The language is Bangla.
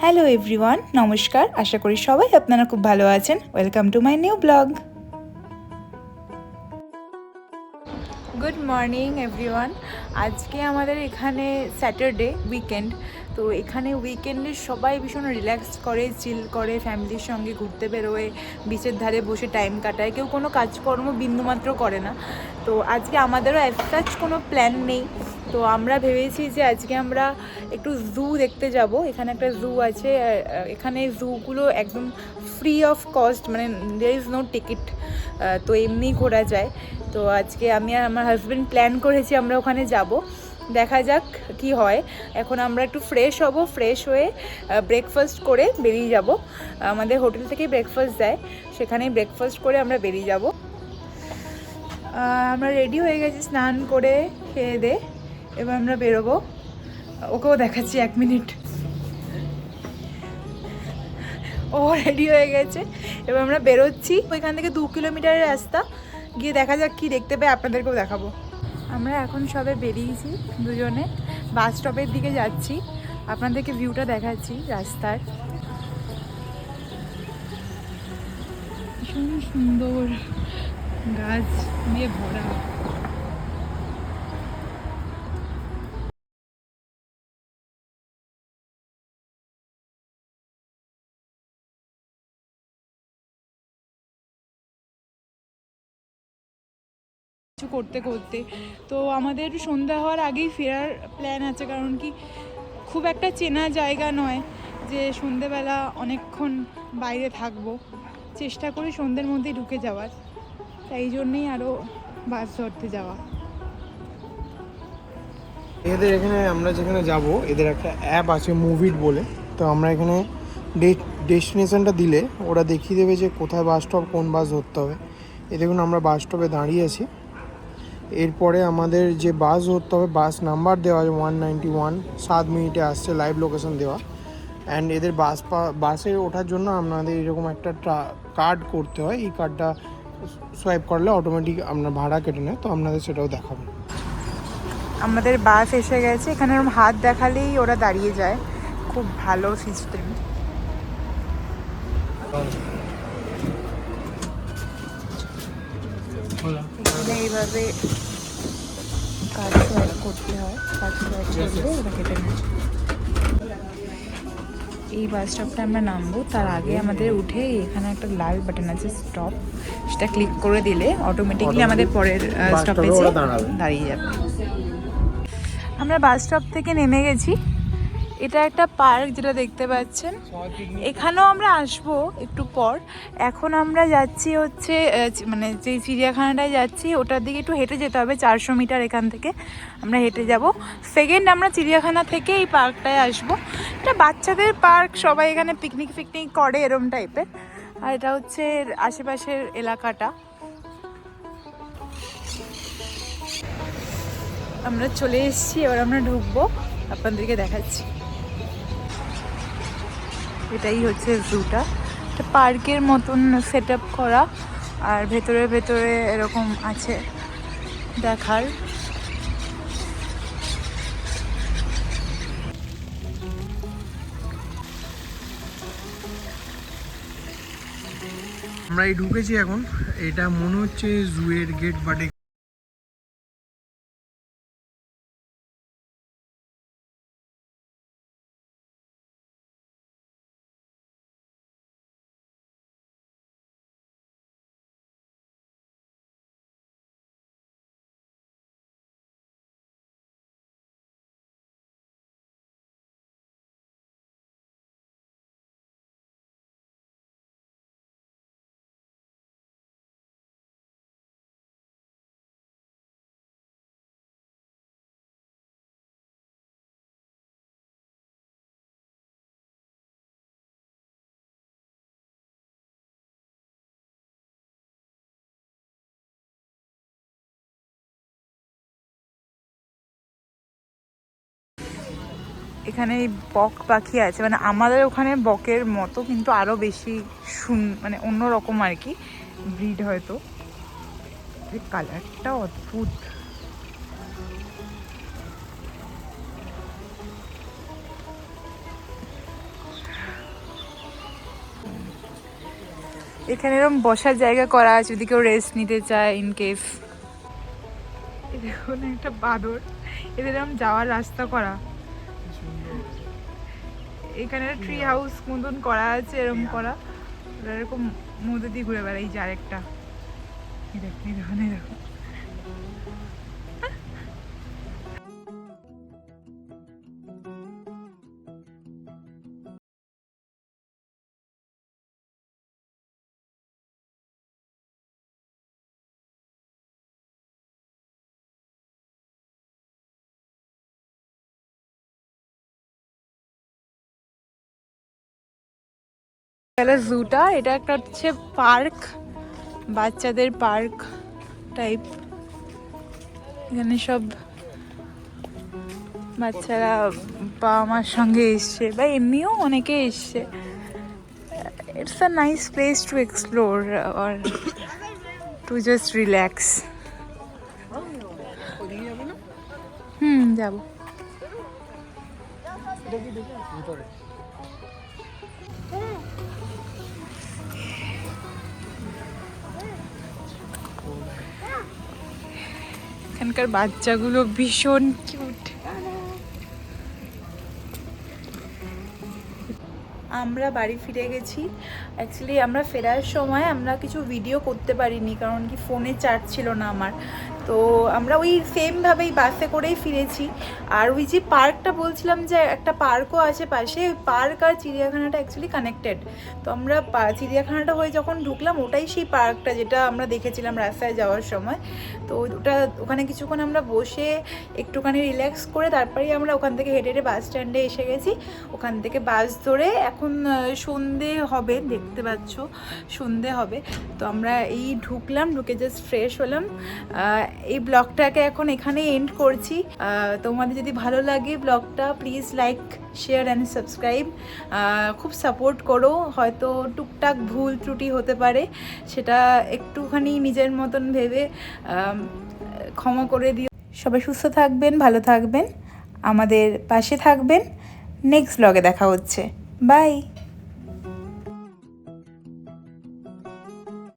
হ্যালো এভরিওয়ান, নমস্কার। আশা করি সবাই আপনারা খুব ভালো আছেন। Welcome to my new blog. Good morning everyone. আজকে আমাদের এখানে স্যাটারডে উইকেন্ড, তো এখানে উইকেন্ডে সবাই ভীষণ রিল্যাক্স করে, চিল করে, ফ্যামিলির সঙ্গে ঘুরতে বেরোয়, বিচের ধারে বসে টাইম কাটায়। কেউ কোনো কাজকর্ম বিন্দুমাত্র করে না। তো আজকে আমাদেরও অ্যাজ সাচ কোনো প্ল্যান নেই। তো আমরা ভেবেছি যে আজকে আমরা একটু জু দেখতে যাব। এখানে একটা জু আছে, এখানে জুগুলো একদম ফ্রি অফ কস্ট, মানে দেয়ার ইজ নো টিকিট, তো এমনি ঘোরা যায়। তো আজকে আমি আর আমার হাজব্যান্ড প্ল্যান করেছি আমরা ওখানে যাব, দেখা যাক কি হয়। এখন আমরা একটু ফ্রেশ হব, ফ্রেশ হয়ে ব্রেকফাস্ট করে বেরিয়ে যাব। আমাদের হোটেল থেকেই ব্রেকফাস্ট দেয়, সেখানেই ব্রেকফাস্ট করে আমরা বেরিয়ে যাব। আমরা রেডি হয়ে গেছি, স্নান করে খেয়ে দে, এবার আমরা বেরোবো। ওকেও দেখাচ্ছি, 1 মিনিট। ও রেডি হয়ে গেছে, এবার আমরা বেরোচ্ছি। ওইখান থেকে 2 কিলোমিটারের রাস্তা, গিয়ে দেখা যাক কি দেখতে পাই, আপনাদেরকেও দেখাবো। আমরা এখন সবে বেরিয়েছি দুজনে, বাস স্টপের দিকে যাচ্ছি। আপনাদেরকে ভিউটা দেখাচ্ছি রাস্তার, ভীষণ সুন্দর, গাছ দিয়ে ভরা। কিছু করতে করতে তো আমাদের সন্ধ্যা হওয়ার আগেই ফেরার প্ল্যান আছে, কারণ কি খুব একটা চেনা জায়গা নয় যে সন্ধেবেলা অনেকক্ষণ বাইরে থাকবো। চেষ্টা করি সন্ধ্যের মধ্যেই ঢুকে যাওয়ার, তাই জন্যেই আরও বাস ধরতে যাওয়া। এদের এখানে আমরা যেখানে যাব, এদের একটা অ্যাপ আছে মুভিট বলে। তো আমরা এখানে ডেস্টিনেশনটা দিলে ওরা দেখিয়ে দেবে যে কোথায় বাস স্টপ, কোন বাস ধরতে হবে। এ দেখুন আমরা বাস স্টপে দাঁড়িয়ে আছি। এরপরে আমাদের যে বাস ধরতে হবে, বাস নাম্বার দেওয়া আছে 191, 7 মিনিটে আসছে, লাইভ লোকেশন দেওয়া। অ্যান্ড এদের বাসে ওঠার জন্য আপনাদের এরকম একটা কার্ড করতে হয়। এই কার্ডটা সোয়াইপ করলে অটোমেটিক আপনার ভাড়া কেটে নেয়, তো আপনাদের সেটাও দেখাবো। আমাদের বাস এসে গেছে, এখানে ওরকম হাত দেখালেই ওরা দাঁড়িয়ে যায়, খুব ভালো সিস্টেম। এইভাবে কাজ সোয়াইপ করতে হয়, কাজ সোয়াইপ করলে ওরা কেটে নেয়। এই বাস স্টপটা আমরা নামবো, তার আগে আমাদের উঠে এখানে একটা লাল বাটন আছে স্টপ, সেটা ক্লিক করে দিলে অটোমেটিকলি আমাদের পরের স্টপেজে দাঁড়িয়ে যাবে। আমরা বাস স্টপ থেকে নেমে গেছি। এটা একটা পার্ক যেটা দেখতে পাচ্ছেন, এখানেও আমরা আসবো একটু পর। এখন আমরা যাচ্ছি হচ্ছে মানে যে চিড়িয়াখানাটায় যাচ্ছি ওটার দিকে একটু হেঁটে যেতে হবে, 400 মিটার এখান থেকে আমরা হেঁটে যাব। সেকেন্ড আমরা চিড়িয়াখানা থেকে এই পার্কটায় আসবো। এটা বাচ্চাদের পার্ক, সবাই এখানে পিকনিক ফিকনিক করে এরম টাইপের। আর এটা হচ্ছে আশেপাশের এলাকাটা। আমরা চলে এসেছি, এবার আমরা ঢুকবো, আপনাদেরকে দেখাচ্ছি। এটাই হচ্ছে জুটা, একটা পার্কের মতন সেট আপ করা, আর ভেতরে ভেতরে এরকম আছে দেখার। আমরা এই ঢুকেছি এখন, এটা মনে হচ্ছে জুয়ের গেট, বাট এখানে বক পাখি আছে, মানে আমাদের ওখানে বকের মতো কিন্তু আরও বেশি মানে অন্যরকম আর কি ব্রিড হয়তো। কালারটা অদ্ভুত। এখানে এরকম বসার জায়গা করা আছে যদি কেউ রেস্ট নিতে চায় ইন কেস। দেখুন একটা বাঁদর, এদের এরকম যাওয়ার রাস্তা করা। এখানে ট্রি হাউস মতন করা আছে এরকম করা, এরকম মধ্যে দিয়ে ঘুরে বেড়াই। এই যে আরেকটা, এই দেখুন এই দেখুন এই দেখুন। জুটা, এটা একটা হচ্ছে পার্ক, বাচ্চাদের পার্ক টাইপ। এখানে সব বাচ্চারা বাবা মার সঙ্গে এসছে বা এমনিও অনেকে এসছে। It's a nice place to explore or to just relax. যাবো। এখানকার বাচ্চাগুলো ভীষণ কিউট। আমরা বাড়ি ফিরে গেছি। অ্যাকচুয়ালি আমরা ফেরার সময় আমরা কিছু ভিডিও করতে পারিনি, কারণ কি ফোনে চার্জ ছিল না আমার। তো আমরা ওই সেমভাবেই বাসে করেই ফিরেছি। আর ওই যে পার্কটা বলছিলাম, যে একটা পার্কও আছে পাশে, পার্ক আর চিড়িয়াখানাটা অ্যাকচুয়ালি কানেক্টেড। তো আমরা চিড়িয়াখানাটা হয়ে যখন ঢুকলাম, ওটাই সেই পার্কটা যেটা আমরা দেখেছিলাম রাস্তায় যাওয়ার সময়। তো ওখানে কিছুক্ষণ আমরা বসে একটুখানি রিল্যাক্স করে তারপরেই আমরা ওখান থেকে হেঁটে হেঁটে বাস স্ট্যান্ডে এসে গেছি। ওখান থেকে বাস ধরে এখন সন্ধে হবে, দেখতে পাচ্ছ সন্ধে হবে। তো আমরা এই ঢুকলাম, ঢুকে জাস্ট ফ্রেশ হলাম। এই ব্লগটাকে এখন এখানে এন্ড করছি। তোমাদের যদি ভালো লাগে ব্লগটা, please like share and subscribe. খুব সাপোর্ট করো। হয়তো টুকটাক ভুল ত্রুটি হতে পারে, সেটা একটুখানি নিজের মতন ভেবে ক্ষমা করে দিও। সবাই সুস্থ থাকবেন, ভালো থাকবেন, আমাদের পাশে থাকবেন। নেক্সট ব্লগে দেখা হচ্ছে। বাই।